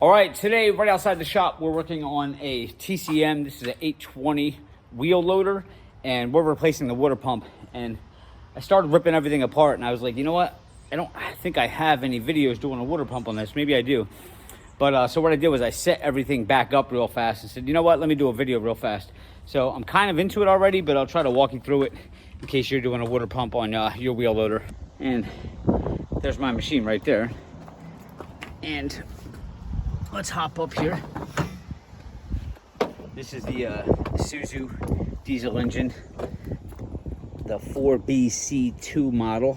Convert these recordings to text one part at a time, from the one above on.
All right, today right outside the shop, we're working on a TCM. This is an 820 wheel loader, and we're replacing the water pump. And I started ripping everything apart, and I was like, you know what? I don't think I have any videos doing a water pump on this. Maybe I do. But so what I did was I set everything back up real fast and said, you know what? Let me do a video real fast. So I'm kind of into it already, but I'll try to walk you through it in case you're doing a water pump on your wheel loader. And there's my machine right there. And let's hop up here. This is the Isuzu Diesel engine, the 4BC2 model.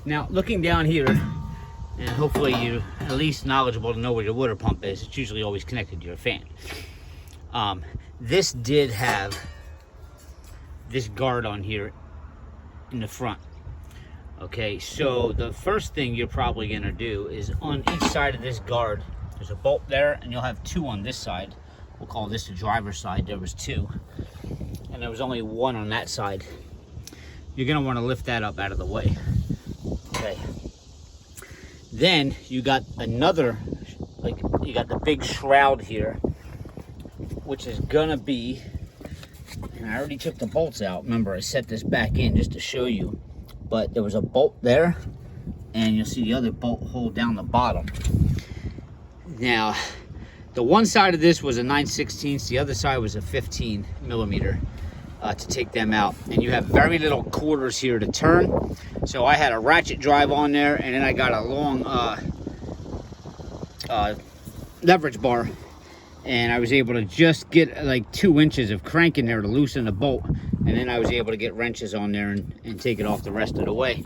Now, looking down here, and hopefully you're at least knowledgeable to know where your water pump is. It's usually always connected to your fan. This did have this guard on here in the front. Okay, so the first thing you're probably gonna do is on each side of this guard, there's a bolt there, and you'll have two on this side. We'll call this the driver's side. There was two, and there was only one on that side. You're gonna wanna lift that up out of the way. Okay. Then you got another, like you got the big shroud here, which is gonna be, and I already took the bolts out. Remember, I set this back in just to show you, but there was a bolt there, and you'll see the other bolt hole down the bottom. Now, the one side of this was a 9/16, the other side was a 15 millimeter to take them out. And you have very little quarters here to turn. So I had a ratchet drive on there, and then I got a long leverage bar. And I was able to just get like 2 inches of crank in there to loosen the bolt. And then I was able to get wrenches on there and take it off the rest of the way.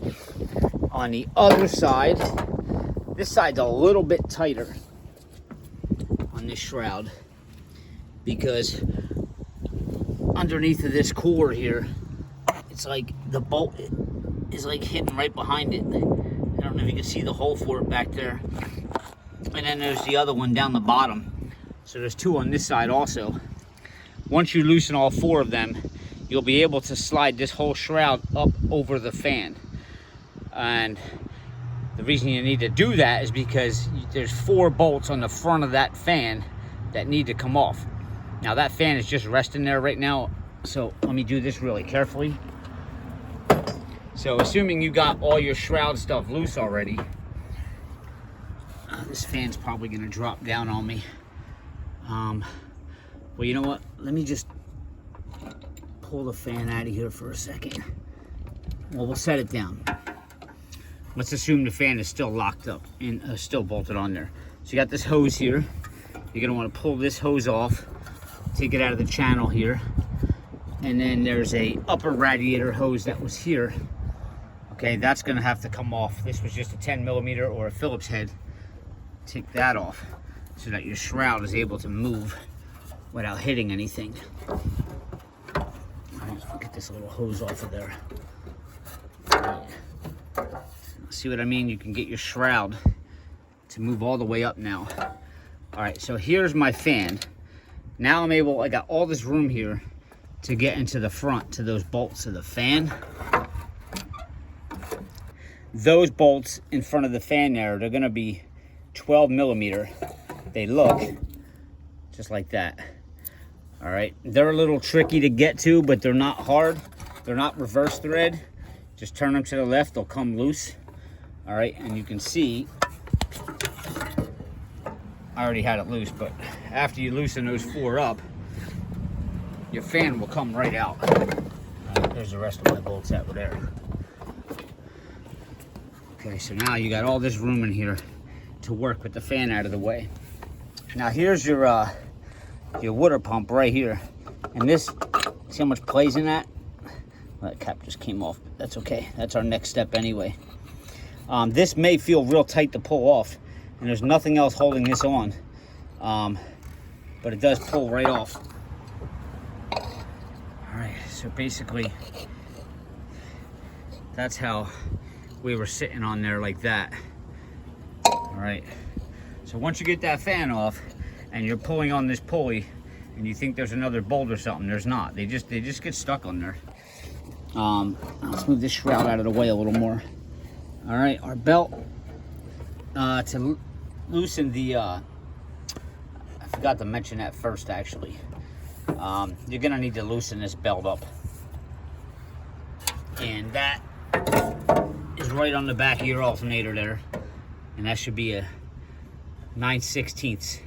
On the other side, this side's a little bit tighter on this shroud, because underneath of this core here, it's like the bolt is like hidden right behind it. I don't know if you can see the hole for it back there. And then there's the other one down the bottom. So there's two on this side also. Once you loosen all 4 of them, you'll be able to slide this whole shroud up over the fan. And the reason you need to do that is because there's 4 bolts on the front of that fan that need to come off. Now that fan is just resting there right now, so let me do this really carefully. So assuming you got all your shroud stuff loose already, this fan's probably gonna drop down on me. Well, you know what? Let me just pull the fan out of here for a second. Well, we'll set it down. Let's assume the fan is still locked up and still bolted on there. So you got this hose here. You're gonna wanna pull this hose off, take it out of the channel here. And then there's a upper radiator hose that was here. Okay, that's gonna have to come off. This was just a 10 millimeter or a Phillips head. Take that off so that your shroud is able to move without hitting anything. I'll get this little hose off of there. See what I mean? You can get your shroud to move all the way up now. All right, so here's my fan. Now I got all this room here to get into the front to those bolts of the fan. Those bolts in front of the fan there, they're gonna be 12 millimeter. They look just like that. All right, they're a little tricky to get to, but they're not hard. They're not reverse thread. Just turn them to the left, they'll come loose. All right, and you can see, I already had it loose, but after you loosen those 4 up, your fan will come right out. All right, there's the rest of my bolts that were there. Okay, so now you got all this room in here to work with the fan out of the way. Now here's your water pump right here. And this, see how much plays in that? Well, that cap just came off, but that's okay. That's our next step anyway. This may feel real tight to pull off, and there's nothing else holding this on. But it does pull right off. All right, so basically, that's how we were sitting on there like that. All right, so once you get that fan off and you're pulling on this pulley and you think there's another bolt or something, there's not. They just get stuck on there. Let's move this shroud out of the way a little more. All right, our belt to loosen the forgot to mention that first, actually. You're gonna need to loosen this belt up. And that is right on the back of your alternator there. And that should be a 9/16.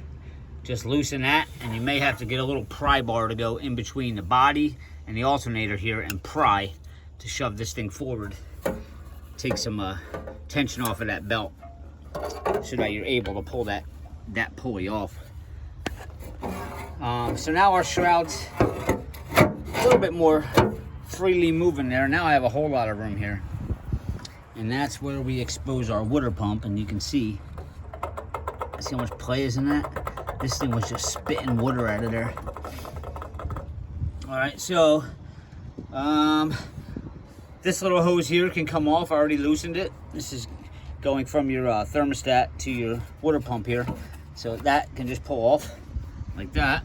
Just loosen that, and you may have to get a little pry bar to go in between the body and the alternator here and pry to shove this thing forward. Take some tension off of that belt so that you're able to pull that pulley off. So now our shroud's a little bit more freely moving there. Now I have a whole lot of room here. And that's where we expose our water pump, and you can see how much play is in that. This thing was just spitting water out of there. All right, so this little hose here can come off. I already loosened it. This is going from your thermostat to your water pump here. So that can just pull off like that.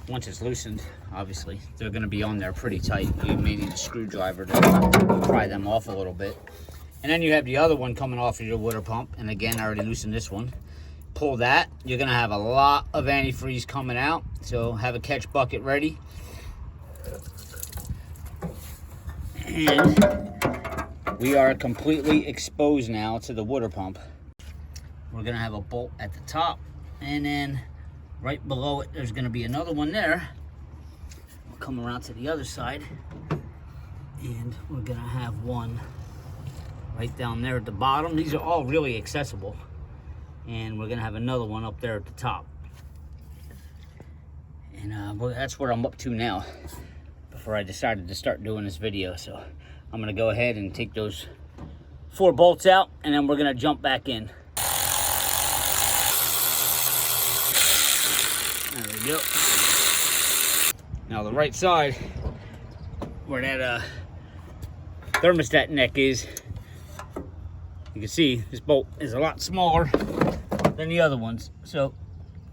Once it's loosened, obviously, they're gonna be on there pretty tight. You may need a screwdriver to pry them off a little bit. And then you have the other one coming off of your water pump. And again, I already loosened this one. Pull that, you're gonna have a lot of antifreeze coming out. So have a catch bucket ready. And we are completely exposed now to the water pump. We're gonna have a bolt at the top, and then right below it, there's gonna be another one there. We'll come around to the other side, and we're gonna have one right down there at the bottom. These are all really accessible. And we're gonna have another one up there at the top. And that's where I'm up to now before I decided to start doing this video. So I'm gonna go ahead and take those 4 bolts out, and then we're gonna jump back in. There we go. Now the right side, where that thermostat neck is, you can see this bolt is a lot smaller than the other ones, so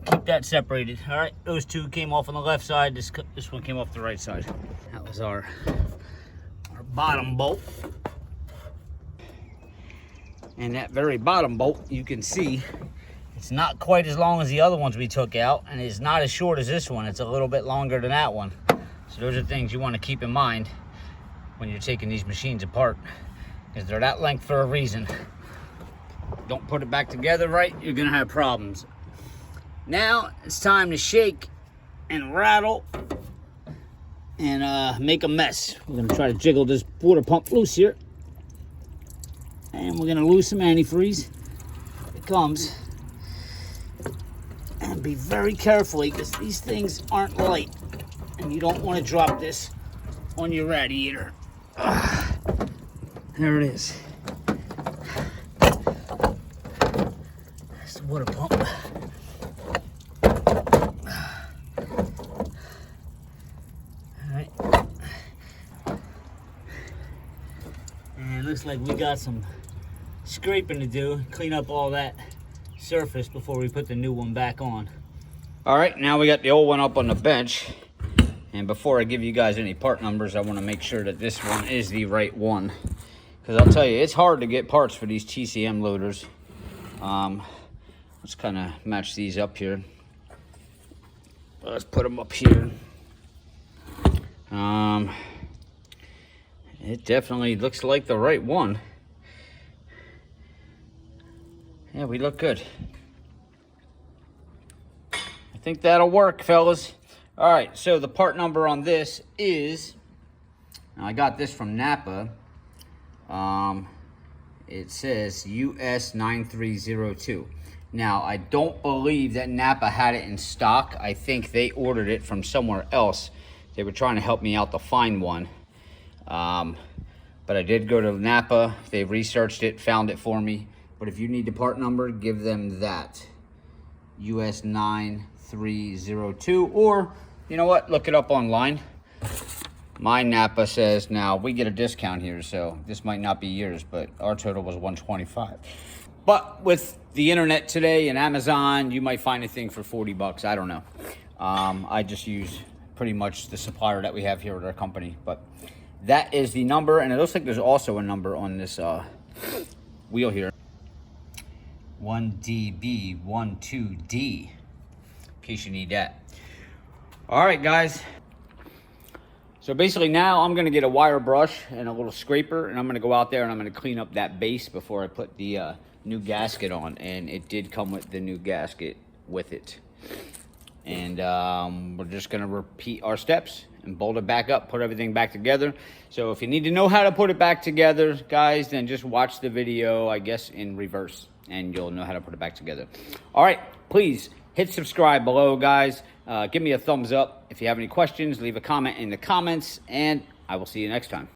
keep that separated. All right, those two came off on the left side. This one came off the right side. That was our bottom bolt. And that very bottom bolt, you can see it's not quite as long as the other ones we took out, and it's not as short as this one. It's a little bit longer than that one. So those are things you want to keep in mind when you're taking these machines apart, because they're that length for a reason. Don't put it back together right, you're gonna have problems. Now it's time to shake and rattle and make a mess. We're gonna try to jiggle this water pump loose here, and we're gonna lose some antifreeze. Here it comes. And be very careful, because these things aren't light, and you don't want to drop this on your radiator. There it is. That's the water pump. Alright. And it looks like we got some scraping to do, clean up all that surface before we put the new one back on. Alright, now we got the old one up on the bench. And before I give you guys any part numbers, I want to make sure that this one is the right one. Because I'll tell you, it's hard to get parts for these TCM loaders. Let's kind of match these up here. Let's put them up here. It definitely looks like the right one. Yeah, we look good. I think that'll work, fellas. All right, so the part number on this is, now I got this from Napa. It says US 9302. Now, I don't believe that Napa had it in stock. I think they ordered it from somewhere else. They were trying to help me out to find one. But I did go to Napa. They researched it, found it for me. But if you need the part number, give them that. US 9302. Or, you know what? Look it up online. My Napa says, now we get a discount here, so this might not be yours, but our total was $125. But with the internet today and Amazon, you might find a thing for 40 bucks. I don't know. I just use pretty much the supplier that we have here at our company. But that is the number, and it looks like there's also a number on this wheel here. 1DB12D. in case you need that. All right, guys. So basically now I'm gonna get a wire brush and a little scraper, and I'm gonna go out there and I'm gonna clean up that base before I put the new gasket on. And it did come with the new gasket with it. And we're just gonna repeat our steps and bolt it back up, put everything back together. So if you need to know how to put it back together, guys, then just watch the video, I guess, in reverse, and you'll know how to put it back together. All right, please hit subscribe below, guys. Give me a thumbs up. If you have any questions, leave a comment in the comments, and I will see you next time.